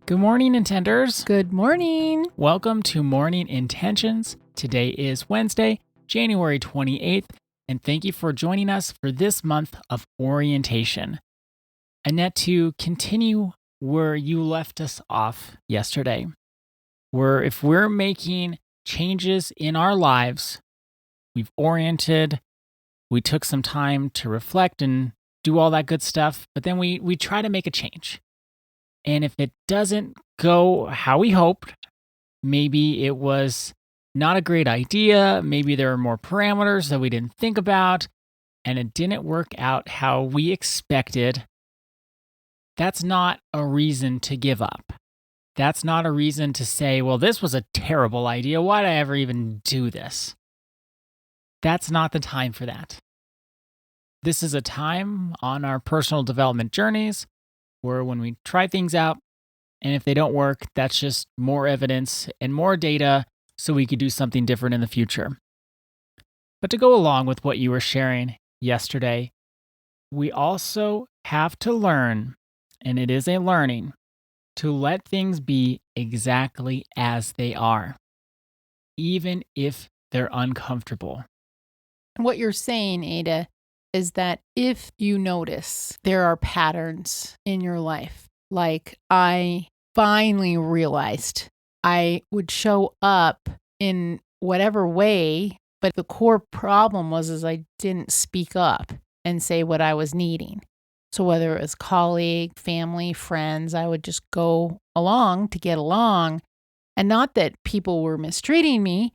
Good morning, Intenders. Good morning. Welcome to Morning Intentions. Today is Wednesday, January 28th, and thank you for joining us for this month of orientation. Annette, to continue where you left us off yesterday, if we're making changes in our lives, we've oriented, we took some time to reflect and do all that good stuff, but then we try to make a change. And if it doesn't go how we hoped, maybe it was not a great idea, maybe there are more parameters that we didn't think about, and it didn't work out how we expected, that's not a reason to give up. That's not a reason to say, well, this was a terrible idea. Why did I ever even do this? That's not the time for that. This is a time on our personal development journeys where when we try things out, and if they don't work, that's just more evidence and more data so we could do something different in the future. But to go along with what you were sharing yesterday, we also have to learn, and it is a learning, to let things be exactly as they are, even if they're uncomfortable. What you're saying, Ada, is that if you notice there are patterns in your life, like I finally realized I would show up in whatever way, but the core problem was I didn't speak up and say what I was needing. So whether it was colleague, family, friends, I would just go along to get along. And not that people were mistreating me,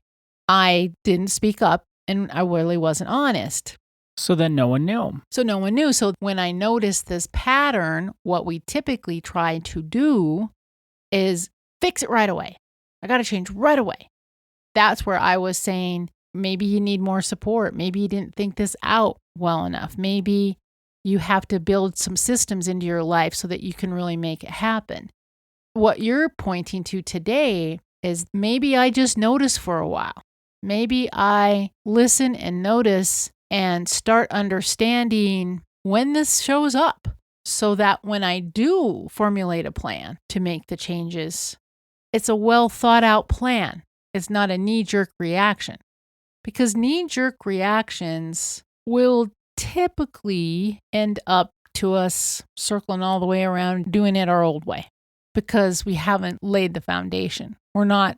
I didn't speak up and I really wasn't honest. So then no one knew. So when I noticed this pattern, what we typically try to do is fix it right away. I got to change right away. That's where I was saying, maybe you need more support. Maybe you didn't think this out well enough. Maybe you have to build some systems into your life so that you can really make it happen. What you're pointing to today is maybe I just notice for a while. Maybe I listen and notice and start understanding when this shows up so that when I do formulate a plan to make the changes, it's a well thought out plan. It's not a knee-jerk reaction, because knee-jerk reactions will typically end up to us circling all the way around doing it our old way because we haven't laid the foundation. We're not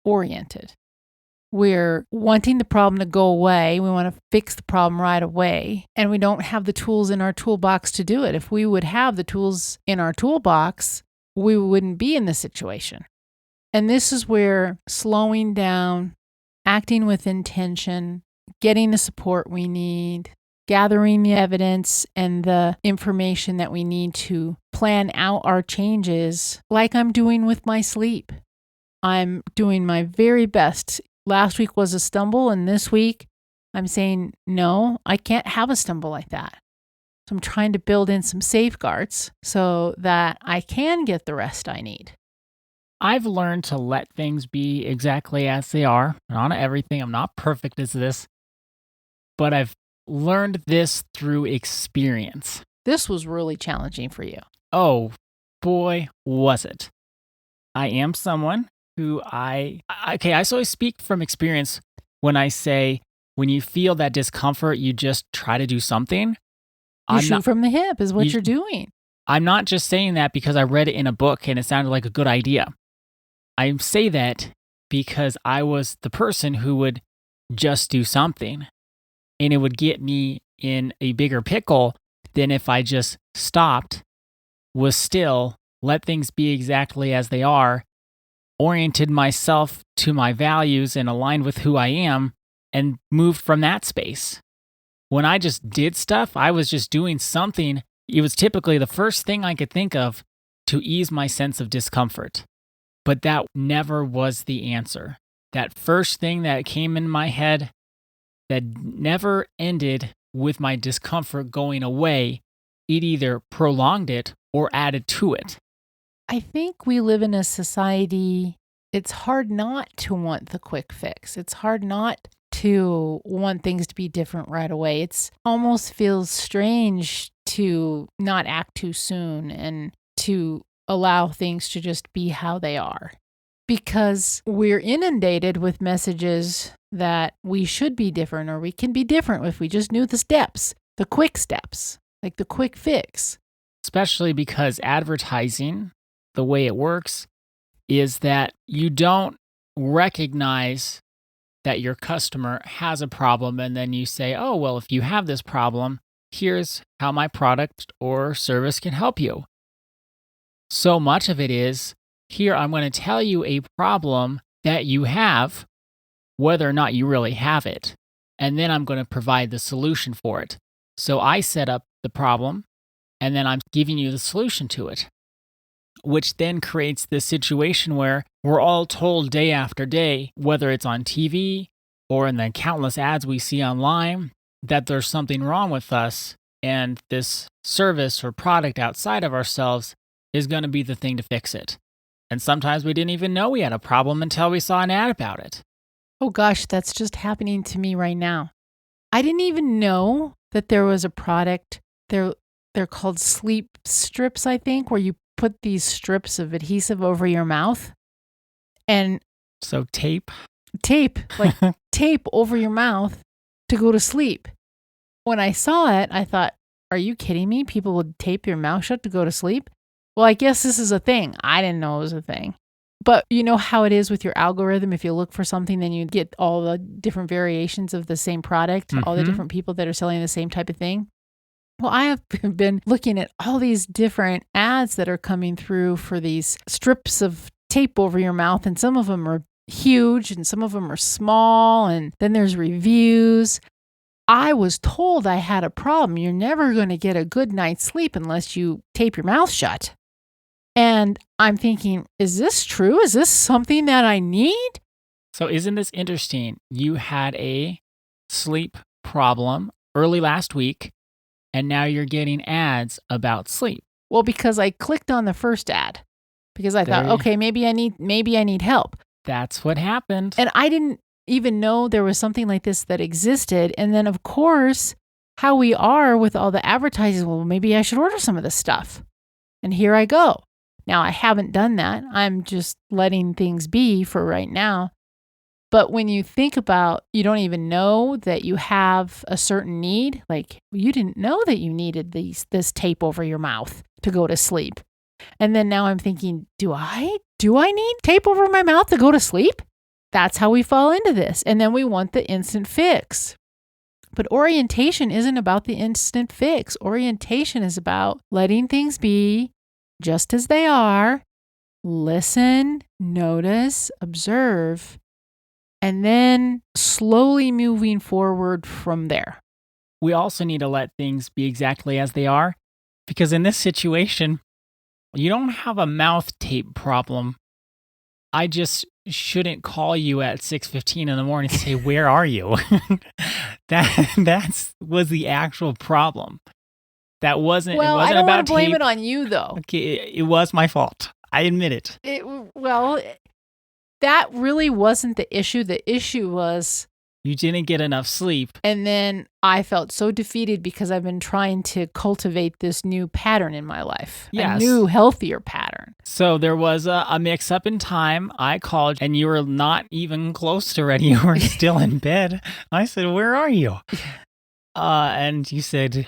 oriented. We're wanting the problem to go away. We want to fix the problem right away. And we don't have the tools in our toolbox to do it. If we would have the tools in our toolbox, we wouldn't be in this situation. And this is where slowing down, acting with intention, getting the support we need, gathering the evidence and the information that we need to plan out our changes, like I'm doing with my sleep. I'm doing my very best. Last week was a stumble, and this week I'm saying, no, I can't have a stumble like that. So I'm trying to build in some safeguards so that I can get the rest I need. I've learned to let things be exactly as they are. Not everything. I'm not perfect as this, but I've learned this through experience. This was really challenging for you. Oh, boy, was it. I am someone who so I speak from experience when I say, when you feel that discomfort, you just try to do something. You shoot from the hip is what you're doing. I'm not just saying that because I read it in a book and it sounded like a good idea. I say that because I was the person who would just do something, and it would get me in a bigger pickle than if I just stopped, was still, let things be exactly as they are, oriented myself to my values and aligned with who I am, and moved from that space. When I just did stuff, I was just doing something. It was typically the first thing I could think of to ease my sense of discomfort. But that never was the answer. That first thing that came in my head that never ended with my discomfort going away, it either prolonged it or added to it. I think we live in a society, it's hard not to want the quick fix. It's hard not to want things to be different right away. It's almost feels strange to not act too soon and to allow things to just be how they are. Because we're inundated with messages that we should be different or we can be different if we just knew the steps, the quick steps, like the quick fix. Especially because advertising, the way it works, is that you don't recognize that your customer has a problem and then you say, oh, well, if you have this problem, here's how my product or service can help you. So much of it is, here, I'm going to tell you a problem that you have, whether or not you really have it, and then I'm going to provide the solution for it. So I set up the problem, and then I'm giving you the solution to it, which then creates this situation where we're all told day after day, whether it's on TV or in the countless ads we see online, that there's something wrong with us, and this service or product outside of ourselves is going to be the thing to fix it. And sometimes we didn't even know we had a problem until we saw an ad about it. Oh gosh, that's just happening to me right now. I didn't even know that there was a product. They're called sleep strips, I think, where you put these strips of adhesive over your mouth. And so tape, like tape over your mouth to go to sleep. When I saw it, I thought, are you kidding me? People would tape your mouth shut to go to sleep? Well, I guess this is a thing. I didn't know it was a thing. But you know how it is with your algorithm. If you look for something, then you get all the different variations of the same product, all the different people that are selling the same type of thing. Well, I have been looking at all these different ads that are coming through for these strips of tape over your mouth. And some of them are huge and some of them are small. And then there's reviews. I was told I had a problem. You're never going to get a good night's sleep unless you tape your mouth shut. And I'm thinking, is this true? Is this something that I need? So isn't this interesting? You had a sleep problem early last week, and now you're getting ads about sleep. Well, because I clicked on the first ad because I thought, okay, maybe I need help. That's what happened. And I didn't even know there was something like this that existed. And then, of course, how we are with all the advertising, well, maybe I should order some of this stuff. And here I go. Now, I haven't done that. I'm just letting things be for right now. But when you think about, you don't even know that you have a certain need, like you didn't know that you needed this tape over your mouth to go to sleep. And then now I'm thinking, do I need tape over my mouth to go to sleep? That's how we fall into this. And then we want the instant fix. But orientation isn't about the instant fix. Orientation is about letting things be just as they are, listen, notice, observe, and then slowly moving forward from there. We also need to let things be exactly as they are, because in this situation, you don't have a mouth tape problem. I just shouldn't call you at 6:15 in the morning and say, where are you? That was the actual problem. That wasn't. Well, it wasn't I don't about want to blame tape. it on you, though. Okay, it was my fault. I admit it. That really wasn't the issue. The issue was you didn't get enough sleep. And then I felt so defeated because I've been trying to cultivate this new pattern in my life. Yes. A new, healthier pattern. So there was a mix-up in time. I called and you were not even close to ready. You were still in bed. I said, where are you? And you said,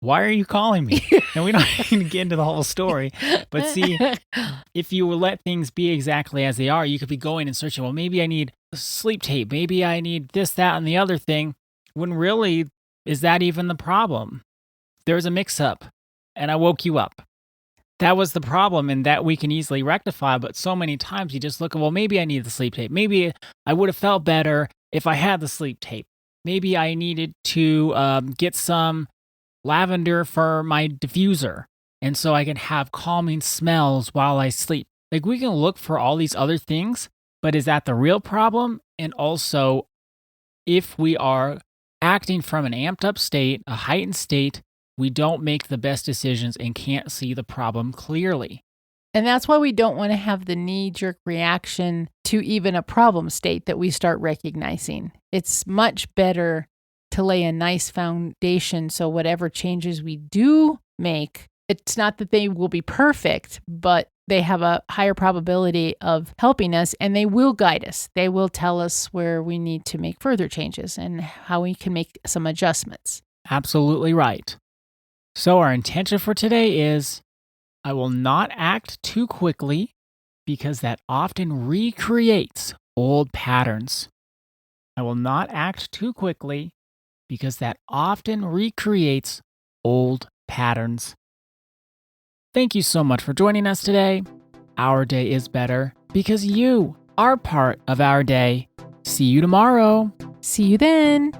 why are you calling me? And we don't need to get into the whole story. But see, if you let things be exactly as they are, you could be going and searching, well, maybe I need sleep tape. Maybe I need this, that, and the other thing. When really, is that even the problem? There's a mix-up, and I woke you up. That was the problem, and that we can easily rectify. But so many times you just look at, well, maybe I need the sleep tape. Maybe I would have felt better if I had the sleep tape. Maybe I needed to get some lavender for my diffuser, and so I can have calming smells while I sleep. Like, we can look for all these other things, but is that the real problem? And also, if we are acting from an amped up state, a heightened state, we don't make the best decisions and can't see the problem clearly. And that's why we don't want to have the knee-jerk reaction to even a problem state that we start recognizing. It's much better to lay a nice foundation so whatever changes we do make It's not that they will be perfect, but they have a higher probability of helping us, and they will guide us. They will tell us where we need to make further changes and how we can make some adjustments. Absolutely right. So our intention for today is I will not act too quickly because that often recreates old patterns. I will not act too quickly because that often recreates old patterns. Thank you so much for joining us today. Our day is better because you are part of our day. See you tomorrow. See you then.